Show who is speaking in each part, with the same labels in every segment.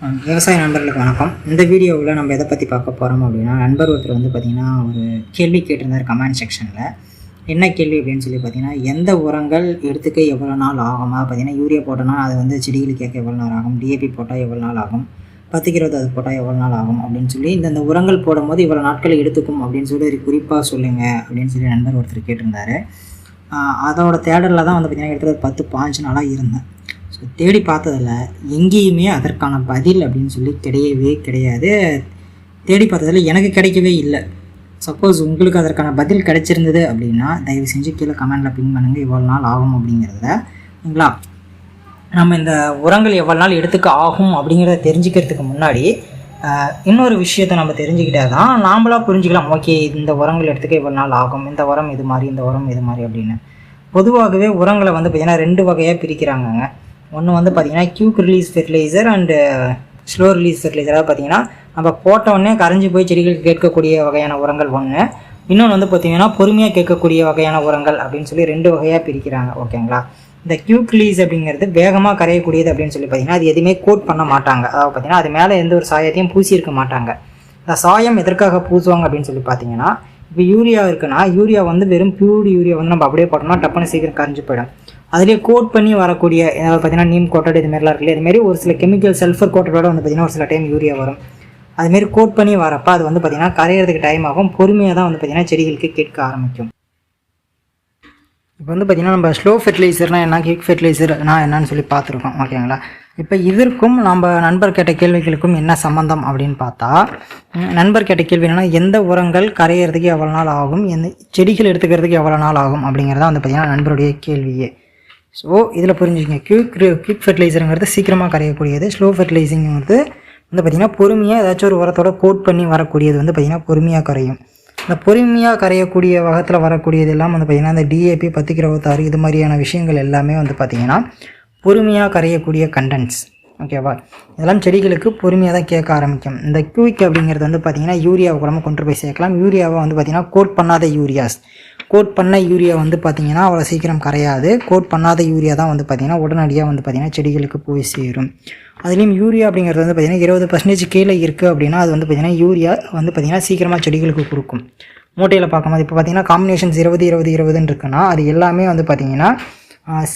Speaker 1: விவசாய நண்பர்களுக்கு வணக்கம். இந்த வீடியோவில் நம்ம எதை பற்றி பார்க்க போகிறோம் அப்படின்னா, நண்பர் ஒருத்தர் வந்து பார்த்திங்கன்னா ஒரு கேள்வி கேட்டிருந்தார் கமெண்ட் செக்ஷனில். என்ன கேள்வி அப்படின்னு சொல்லி பார்த்தீங்கன்னா, எந்த உரங்கள் எடுத்துக்க எவ்வளோ நாள் ஆகுமா? பார்த்தீங்கன்னா யூரியா போட்டோன்னா அது வந்து செடிகளுக்கு கேட்க எவ்வளோ நாள் ஆகும், டிஏபி போட்டால் எவ்வளோ நாள் ஆகும், 10 அது போட்டால் எவ்வளோ நாள் ஆகும் அப்படின்னு சொல்லி இந்த உரங்கள் போடும்போது இவ்வளோ நாட்கள் எடுத்துக்கும் அப்படின்னு சொல்லி குறிப்பாக சொல்லுங்கள் அப்படின்னு சொல்லி நண்பர் ஒருத்தர் கேட்டிருந்தார். அதோட தேடலில் தான் வந்து பார்த்திங்கன்னா கிட்டத்தட்ட 10-15 நாளாக இருந்தேன். ஸோ தேடி பார்த்ததில் எங்கேயுமே அதற்கான பதில் அப்படின்னு சொல்லி கிடையாது. தேடி பார்த்ததில் எனக்கு கிடைக்கவே இல்லை. சப்போஸ் உங்களுக்கு அதற்கான பதில் கிடைச்சிருந்தது அப்படின்னா தயவு செஞ்சு கீழே கமெண்டில் பின் பண்ணுங்கள் இவ்வளோ நாள் ஆகும் அப்படிங்கிறத. சரிங்களா? நம்ம இந்த உரங்கள் எவ்வளோ நாள் எடுத்துக்க ஆகும் அப்படிங்கிறத தெரிஞ்சுக்கிறதுக்கு முன்னாடி இன்னொரு விஷயத்தை நம்ம தெரிஞ்சுக்கிட்டால் தான் நாம்ளாக புரிஞ்சுக்கலாம். ஓகே, இந்த உரங்கள் எடுத்துக்க இவ்வளோ நாள் ஆகும், இந்த உரம் இது மாதிரி, இந்த உரம் இது மாதிரி அப்படின்னு. பொதுவாகவே உரங்களை வந்து பார்த்திங்கன்னா 2 வகையாக பிரிக்கிறாங்கங்க. ஒன்று வந்து பார்த்திங்கன்னா quick release fertiliser and slow release fertiliser. அதாவது பார்த்திங்கன்னா நம்ம போட்டவுடனே கரைஞ்சி போய் செடிகளுக்கு கேட்கக்கூடிய வகையான உரங்கள் ஒன்று. இன்னொன்று வந்து பார்த்திங்கன்னா பொறுமையாக கேட்கக்கூடிய வகையான உரங்கள் அப்படின்னு சொல்லி 2 வகையாக பிரிக்கிறாங்க. ஓகேங்களா? இந்த குயிக் ரிலீஸ் அப்படிங்கிறது வேகமாக கரையக்கூடியது அப்படின்னு சொல்லி பார்த்திங்கன்னா அது எதுவுமே கோட் பண்ண மாட்டாங்க. அதாவது பார்த்திங்கன்னா அது மேலே எந்த ஒரு சாயத்தையும் பூசியிருக்க மாட்டாங்க. இந்த சாயம் எதற்காக பூசுவாங்க அப்படின்னு சொல்லி பார்த்தீங்கன்னா, இப்போ யூரியா இருக்குன்னா யூரியா வந்து வெறும் பியூர்டு யூரியா வந்து நம்ம அப்படியே போட்டோம்னா டப்புன்னு சீக்கிரம் கரைஞ்சி போயிடும். அதிலே கோட் பண்ணி வரக்கூடிய பார்த்தீங்கன்னா நீம் கோட்டட் இதுமாரிலாம் இருக்குல்ல, இதுமாரி ஒரு சில கெமிக்கல் சல்ஃபர் கோட்டடோட வந்து பார்த்திங்கன்னா ஒரு சில டைம் யூரியா வரும். அதுமாரி கோட் பண்ணி வரப்போ அது வந்து பார்த்திங்கன்னா கரையிறதுக்கு டைம் ஆகும். பொறுமையாக தான் வந்து பார்த்திங்கன்னா செடிகளுக்கு கேட்க ஆரம்பிக்கும். இப்போ வந்து பார்த்திங்கன்னா நம்ம ஸ்லோ ஃபெர்டிலைசர்னால் என்ன, குயிக் ஃபெர்டிலைசர்னா என்னன்னு சொல்லி பார்த்துருக்கோம். ஓகேங்களா? இப்போ இதற்கும் நம்ம நண்பர் கேட்ட கேள்விகளுக்கும் என்ன சம்மந்தம் அப்படின்னு பார்த்தா, நண்பர் கேட்ட கேள்வி என்னென்னா எந்த உரங்கள் கரையிறதுக்கு எவ்வளோ நாள் ஆகும், எந்த செடிகள் எடுத்துக்கிறதுக்கு எவ்வளோ நாள் ஆகும் அப்படிங்கிறத வந்து பார்த்திங்கன்னா நண்பருடைய கேள்வியே. ஸோ இதில் புரிஞ்சுக்கங்க, குயிக் ஃபெர்டிலைசருங்கிறது சீக்கிரமாக கரையக்கூடியது. ஸ்லோ ஃபெர்டிலைசிங் வந்து பார்த்திங்கன்னா பொறுமையாக ஏதாச்சும் ஒரு உரத்தோட கோட் பண்ணி வரக்கூடியது வந்து பார்த்திங்கன்னா பொறுமையாக கரையும். இந்த பொறுமையாக கரையக்கூடிய வகத்தில் வரக்கூடியது எல்லாம் வந்து பார்த்திங்கன்னா இந்த டிஏபி 10-26 இது மாதிரியான விஷயங்கள் எல்லாமே வந்து பார்த்திங்கன்னா பொறுமையாக கரையக்கூடிய கண்டென்ட்ஸ். ஓகேவா? இதெல்லாம் செடிகளுக்கு பொறுமையாக தான் கேட்க ஆரம்பிக்கும். இந்த குயிக் அப்படிங்கிறது வந்து பார்த்திங்கன்னா யூரியாவை கூட கொண்டு போய் சேர்க்கலாம். யூரியாவை வந்து பார்த்திங்கன்னா கோட் பண்ணாத யூரியாஸ், கோட் பண்ண யூரியா வந்து பார்த்திங்கன்னா அவ்வளோ சீக்கிரம் கரையாது. கோட் பண்ணாத யூரியா தான் வந்து பார்த்திங்கன்னா உடனடியாக வந்து பார்த்திங்கன்னா செடிகளுக்கு போய் சேரும். அதுலேயும் யூரியா அப்படிங்கிறது வந்து பார்த்திங்கன்னா 20% கீழே இருக்குது அப்படின்னா அது வந்து பார்த்திங்கன்னா யூரியா வந்து பார்த்திங்கன்னா சீக்கிரமாக செடிகளுக்கு கொடுக்கும். மூட்டையில் பார்க்கும்போது இப்போ பார்த்திங்கன்னா காம்பினேஷன்ஸ் 20-20-20 இருக்குன்னா அது எல்லாமே வந்து பார்த்திங்கன்னா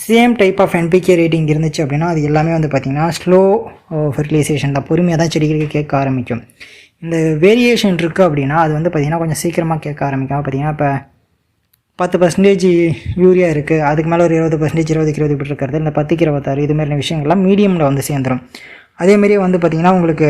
Speaker 1: same type of NPK rating இருந்துச்சு அப்படின்னா அது எல்லாமே வந்து பார்த்திங்கன்னா ஸ்லோ ஃபெர்டிலைசேஷன் தான், பொறுமையாக தான் செடிகளுக்கு கேட்க ஆரம்பிக்கும். இந்த வேரியேஷன் இருக்குது அப்படின்னா அது வந்து பார்த்திங்கன்னா கொஞ்சம் சீக்கிரமாக கேட்க ஆரம்பிக்கும். பார்த்திங்கன்னா இப்போ 10% யூரியா இருக்குது, அதுக்கு மேலே ஒரு 20%, 20-20 இப்படி இருக்கிறது, இந்த 10-26 இதுமாரியான விஷயங்கள்லாம் மீடியமில் வந்து சேர்ந்துடும். அதேமாரியே வந்து பார்த்திங்கன்னா உங்களுக்கு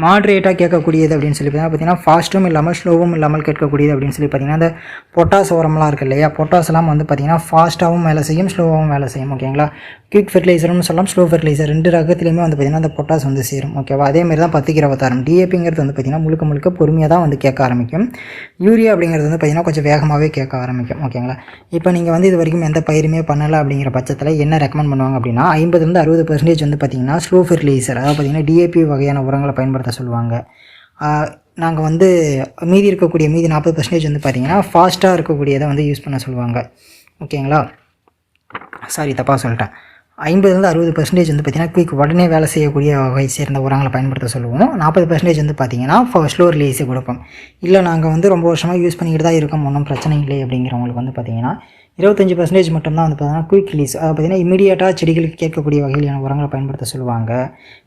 Speaker 1: மாட்ரேட்டாக கேட்கக்கூடியது அப்படின்னு சொல்லி பார்த்தீங்கன்னா ஃபாஸ்ட்டும் இல்லாமல் ஸ்லோவும் இல்லாமல் கேட்கக்கூடியது அப்படின்னு சொல்லி பார்த்திங்கன்னா இந்த பொட்டாஸ் உரம்லாம் இருக்குது இல்லையா, பொட்டாஸ்லாம் வந்து பார்த்திங்கன்னா ஃபாஸ்ட்டாகவும் வேலை செய்யும், ஸ்லோவாகவும் வேலை செய்யும். ஓகேங்களா? குயிக் ஃபெர்டிலைசர்னு சொல்லலாம், ஸ்லோ ஃபெர்டிலைசர் 2 ரகத்துலேயுமே வந்து பார்த்திங்கன்னா அந்த பொட்டாஸ் வந்து சேரும். ஓகேவா? அதேமாரி தான் 10-26 டிஏபிங்கிறது வந்து பார்த்திங்கன்னா முழுக்க பொறுமையாக தான் வந்து கேட்க ஆரம்பிக்கும். யூரியா அப்படிங்கிறது வந்து பார்த்திங்கன்னா கொஞ்சம் வேகமாகவே கேட்க ஆரம்பிக்கும். ஓகேங்களா? இப்போ நீங்கள் வந்து இது வரைக்கும் எந்த பயிருமே பண்ணலை அப்படிங்கிற பட்சத்தில் என்ன ரெக்கமெண்ட் பண்ணுவாங்க அப்படின்னா 50-60% வந்து பார்த்திங்கன்னா ஸ்லோ ஃபெர்டிலைசர், அதாவது பார்த்திங்கன்னா டிஏபி வகையான உரங்களை பயன்படுத்த சொல்லுவாங்க. நாங்கள் வந்து மீதி 40% வந்து பார்த்திங்கன்னா ஃபாஸ்ட்டாக இருக்கக்கூடியதை வந்து யூஸ் பண்ண சொல்லுவாங்க. ஓகேங்களா? சாரி, தப்பாக சொல்லிட்டேன். 50-60% வந்து பார்த்திங்கன்னா குயிக் உடனே வேலை செய்யக்கூடிய வகை சேர்ந்த உரங்களை பயன்படுத்த சொல்லுவோம். 40% வந்து பார்த்திங்கன்னா ஸ்லோ ரிலீஸை கொடுப்போம். இல்லை நாங்கள் வந்து ரொம்ப வருஷமாக யூஸ் பண்ணிக்கிட்டு தான் இருக்கோம், ஒன்றும் பிரச்சனை இல்லை அப்படிங்கிறவங்களுக்கு வந்து பார்த்திங்கன்னா 25% மட்டும்தான் வந்து பார்த்திங்கன்னா குயிக் ரிலீஸ், அதை பார்த்திங்கன்னா இமீடியட்டாக செடிகளுக்கு கேட்கக்கூடிய வகையிலான உரங்களை பயன்படுத்த சொல்லுவாங்க.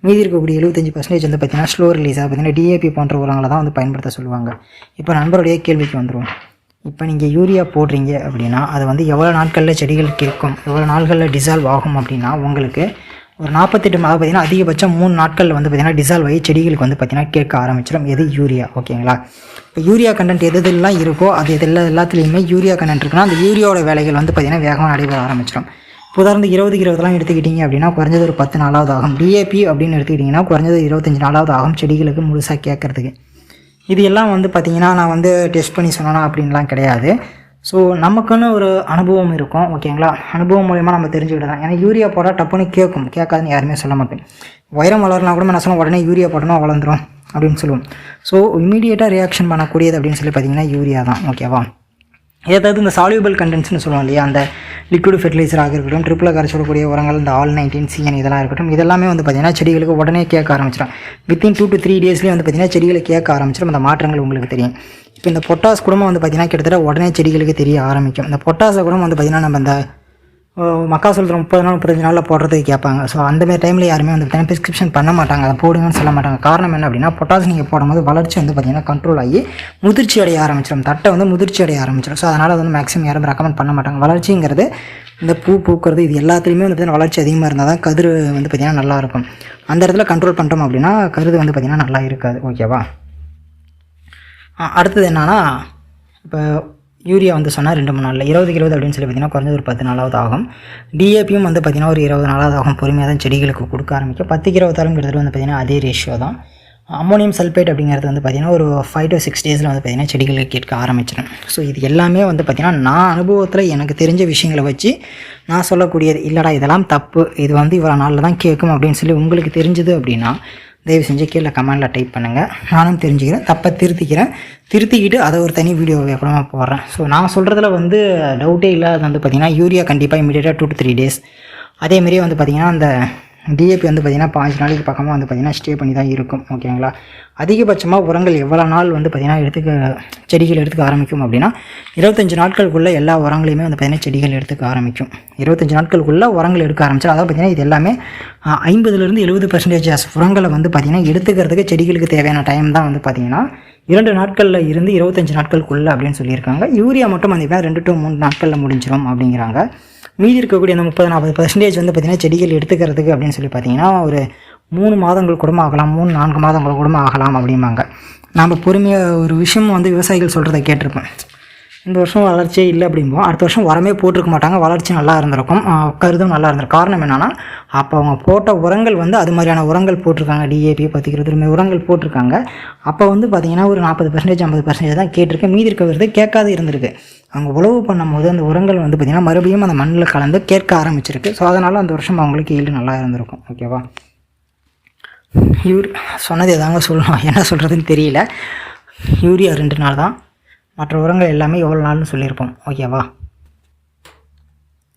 Speaker 1: மீதி இருக்கக்கூடிய 75% வந்து பார்த்திங்கன்னா ஸ்லோ ரிலீஸ், அதை பார்த்திங்கன்னா டிஏபி போன்ற உரங்களை தான் வந்து பயன்படுத்த சொல்லுவாங்க. இப்போ நண்பருடைய கேள்விக்கு வந்துடும். இப்போ நீங்கள் யூரியா போடுறீங்க அப்படின்னா அது வந்து எவ்வளோ நாட்களில் செடிகளுக்கு இருக்கும், எவ்வளோ நாட்களில் டிசால்வ் ஆகும் அப்படின்னா உங்களுக்கு ஒரு 48 பார்த்திங்கன்னா அதிகபட்சம் 3 நாட்களில் வந்து பார்த்திங்கன்னா டிசால்வ் ஆகி செடிகளுக்கு வந்து பார்த்திங்கன்னா கேட்க ஆரம்பிச்சிடும். எது? யூரியா. ஓகேங்களா? இப்போ யூரியா கண்டென்ட் எதெல்லாம் இருக்கோ அது எல்லாத்துலேயுமே யூரியா கண்டென்ட் இருக்குன்னா அந்த யூரியாவோட வேலைகள் வந்து பார்த்திங்கன்னா வேகமாக நடைபெற ஆரம்பிச்சிடும். இப்போ உதாரணத்துக்கு 20-20 எடுத்துக்கிட்டிங்க அப்படின்னா குறைஞ்சது ஒரு 10 நாளாவது ஆகும். டிஏபி அப்படின்னு எடுத்துக்கிட்டிங்கன்னா குறைஞ்சது 25 நாளாவது ஆகும் செடிகளுக்கு முழுசாக கேட்குறதுக்கு. இது எல்லாம் வந்து பார்த்திங்கன்னா நான் வந்து டெஸ்ட் பண்ணி சொன்னேன்னா அப்படின்லாம் கிடையாது. ஸோ நமக்குன்னு ஒரு அனுபவம் இருக்கும். ஓகேங்களா? அனுபவம் மூலயமா நம்ம தெரிஞ்சுக்கிட்டு தான். ஏன்னா யூரியா போட்டால் டப்புன்னு கேட்காதுன்னு யாருமே சொல்ல மாட்டேன். உயரம் வளரலாம் கூட நான் சொல்லுவேன் உடனே யூரியா போட்டோன்னா வளர்ந்துடும் அப்படின்னு சொல்லுவோம். ஸோ இமீடியட்டாக ரியாக்ஷன் பண்ணக்கூடியது அப்படின்னு சொல்லி பார்த்திங்கன்னா யூரியா தான். ஓகேவா? ஏதாவது இந்த சால்யூபிள் கண்டென்ட்ஸ்னு சொல்லுவோம் இல்லையா, அந்த லிக்விட் ஃபெர்டிலைசராக இருக்கட்டும், ட்ரிப்பில் கரைச்சக்கூடிய உரங்கள், இந்த ஆல் 19 CN இதெல்லாம் இருக்கட்டும், இதெல்லாமே வந்து பார்த்திங்கன்னா செடிகளுக்கு உடனே கேட்க ஆரம்பிச்சிடும். வித்தின் 2 to 3 டேஸ்லேயே வந்து பார்த்திங்கன்னா செடிகளை கேட்க ஆரம்பிச்சிடும். அந்த மாற்றங்கள் உங்களுக்கு தெரியும். இப்போ இந்த பொட்டாஸ் கூட வந்து பார்த்திங்கன்னா கிட்டத்தட்ட உடனே செடிகளுக்கு தெரிய ஆரம்பிக்கும். இந்த பொட்டாஸை கூட வந்து பார்த்திங்கன்னா நம்ம இந்த மக்காசோளம் 30 நாள் 35 நாளில் போடுறதுக்கு கேட்பாங்க. ஸோ அந்தமாதிரி டைமில் யாருமே வந்து பார்த்திங்கன்னா ப்ரிஸ்கிரிப்ஷன் பண்ண மாட்டாங்க, அதை போடுங்கன்னு சொல்ல மாட்டாங்க. காரணம் என்ன அப்படின்னா, பொட்டாஸ் நீங்கள் போடும்போது வளர்ச்சி வந்து பார்த்திங்கன்னா கண்ட்ரோல் ஆகி முதிர்ச்சி அடைய ஆரம்பிச்சிடும், தட்டை வந்து முதிர்ச்சி அடைய ஆரம்பிச்சிடும். ஸோ அதனால் வந்து மேக்ஸிமம் யாரும் ரெக்கமெண்ட் பண்ண மாட்டாங்க. வளர்ச்சிங்கிறது இந்த பூ பூக்கிறது இது எல்லாத்துலேயுமே வந்து பார்த்திங்கன்னா வளர்ச்சி அதிகமாக இருந்தால் தான் கதிர் வந்து பார்த்திங்கன்னா நல்லாயிருக்கும். அந்த இடத்துல கண்ட்ரோல் பண்ணிட்டோம் அப்படின்னா கருது வந்து பார்த்திங்கன்னா நல்லா இருக்காது. ஓகேவா? அடுத்தது என்னன்னா, இப்போ யூரியா வந்து சொன்னால் 2-3 நாளில் 20-20 அப்படின்னு சொல்லி பார்த்திங்கன்னா குறைஞ்சது ஒரு 10 நாளாவது ஆகும். டிஏபியும் வந்து பார்த்திங்கன்னா ஒரு 20 நாளாவது ஆகும். பொறுமையாக தான் செடிகளுக்கு கொடுக்க ஆரம்பிக்கும். 10-26 வந்து பார்த்திங்கன்னா அதே ரேஷியோ தான். அம்மோனியம் சல்ஃபேட் அப்படிங்கிறது வந்து பார்த்திங்கன்னா ஒரு 5 to 6 டேஸில் வந்து பார்த்திங்கன்னா செடிகளுக்கு கேட்க ஆரம்பிச்சிடும். ஸோ இது எல்லாமே வந்து பார்த்திங்கன்னா நான் அனுபவத்தில் எனக்கு தெரிஞ்ச விஷயங்களை வச்சு நான் சொல்லக்கூடியது. இல்லைடா இதெல்லாம் தப்பு, இது வந்து இவ்வளோ நாளில் தான் கேட்கும் அப்படின்னு சொல்லி உங்களுக்கு தெரிஞ்சுது அப்படின்னா தயவு செஞ்சு கீழே கமெண்டில் டைப் பண்ணுங்கள். நானும் தெரிஞ்சுக்கிறேன், தப்பை திருத்திக்கிட்டு அதை ஒரு தனி வீடியோவை கூட போடுறேன். ஸோ நான் சொல்கிறதுல வந்து டவுட்டே இல்லை. அது வந்து பார்த்திங்கன்னா யூரியா கண்டிப்பாக இமீடியட்டாக 2 to 3 days. அதேமாரியே வந்து பார்த்திங்கன்னா அந்த டிஏபி வந்து பார்த்திங்கன்னா 5 நாளைக்கு பக்கமாக வந்து பார்த்திங்கன்னா ஸ்டே பண்ணி தான் இருக்கும். ஓகேங்களா? அதிகபட்சமாக உரங்கள் எவ்வளோ நாள் வந்து பார்த்திங்கன்னா செடிகள் எடுத்துக்க ஆரம்பிக்கும் அப்படின்னா 25 நாட்களுக்குள்ளே எல்லா உரங்களையுமே வந்து பார்த்திங்கன்னா செடிகள் எடுத்துக்க ஆரம்பிக்கும். 25 நாட்களுக்குள்ளே உரங்கள் எடுக்க ஆரம்பிச்சா அதாவது பார்த்திங்கன்னா இது எல்லாமே 50% 70% உரங்களை வந்து பார்த்திங்கன்னா எடுத்துக்கிறதுக்கு செடிகளுக்கு தேவையான டைம் தான் வந்து பார்த்திங்கன்னா 2 நாட்களில் இருந்து 25 நாட்களுக்குள்ளே அப்படின்னு சொல்லியிருக்காங்க. யூரியா மட்டும் வந்து 2 to 3 நாட்களில் முடிஞ்சிடும் அப்படிங்கிறாங்க. மீதி இருக்கக்கூடிய அந்த 30-40% வந்து பார்த்திங்கன்னா செடிகள் எடுத்துக்கிறதுக்கு அப்படின்னு சொல்லி பார்த்திங்கன்னா ஒரு 3 மாதங்கள் கூட ஆகலாம், 3-4 மாதங்கள் கூட ஆகலாம் அப்படிம்பாங்க. நாம் பொறுமையாக ஒரு விஷயம் வந்து விவசாயிகள் சொல்கிறத கேட்டிருப்பேன். இந்த வருஷம் வளர்ச்சியே இல்லை அப்படிம்போம், அடுத்த வருஷம் உரமே போட்டிருக்க மாட்டாங்க, வளர்ச்சி நல்லா இருந்திருக்கும், கருதும் நல்லா இருந்திருக்கும். காரணம் என்னென்னா, அப்போ அவங்க போட்ட உரங்கள் வந்து அது மாதிரியான உரங்கள் போட்டிருக்காங்க. டிஏபி 10-20 உரங்கள் போட்டிருக்காங்க. அப்போ வந்து பார்த்திங்கன்னா ஒரு 40% 50% தான் கேட்டிருக்கு, மீதி இருக்கிறது கேட்காது இருந்திருக்கு. அவங்க உழவு பண்ணும்போது அந்த உரங்கள் வந்து பார்த்திங்கன்னா மறுபடியும் அந்த மண்ணில் கலந்து கேட்க ஆரம்பிச்சிருக்கு. ஸோ அதனால் அந்த வருஷம் அவங்களுக்கு ஈல்டு நல்லா இருந்திருக்கும். ஓகேவா? சொன்னது எதாங்க சொல்லணும், என்ன சொல்கிறதுன்னு தெரியல. யூரியா 2 நாள் தான், மற்ற உரங்கள் எல்லாமே எவ்வளோ நாள்னு சொல்லியிருப்போம். ஓகேவா?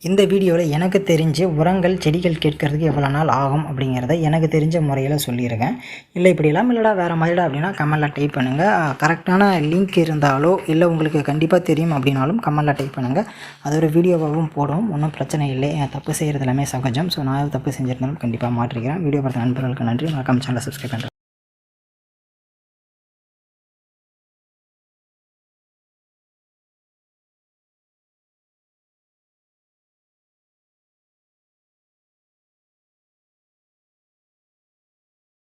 Speaker 1: இந்த வீடியோவில் எனக்கு தெரிஞ்சு உரங்கள் செடிகள் கேட்கறதுக்கு எவ்வளோ நாள் ஆகும் அப்படிங்கிறத எனக்கு தெரிஞ்ச முறையில் சொல்லியிருக்கேன். இல்லை இப்படியெல்லாம் இல்லைடா வேறு மாதிரிடா அப்படின்னா கமெண்டில் டைப் பண்ணுங்கள். கரெக்டான லிங்க் இருந்தாலோ இல்லை உங்களுக்கு கண்டிப்பாக தெரியும் அப்படின்னாலும் கமெண்டில் டைப் பண்ணுங்கள். அது ஒரு வீடியோவாகவும் போடும், ஒன்றும் பிரச்சனை இல்லை. தப்பு செய்கிறது எல்லாமே சகஜம். ஸோ நான் தப்பு செஞ்சிருந்தாலும் கண்டிப்பாக மாற்றிக்கிறேன். வீடியோ பார்த்த நண்பர்களுக்கு நன்றி. மறக்காம சேனலை சப்ஸ்கிரைப் பண்ணுறேன்.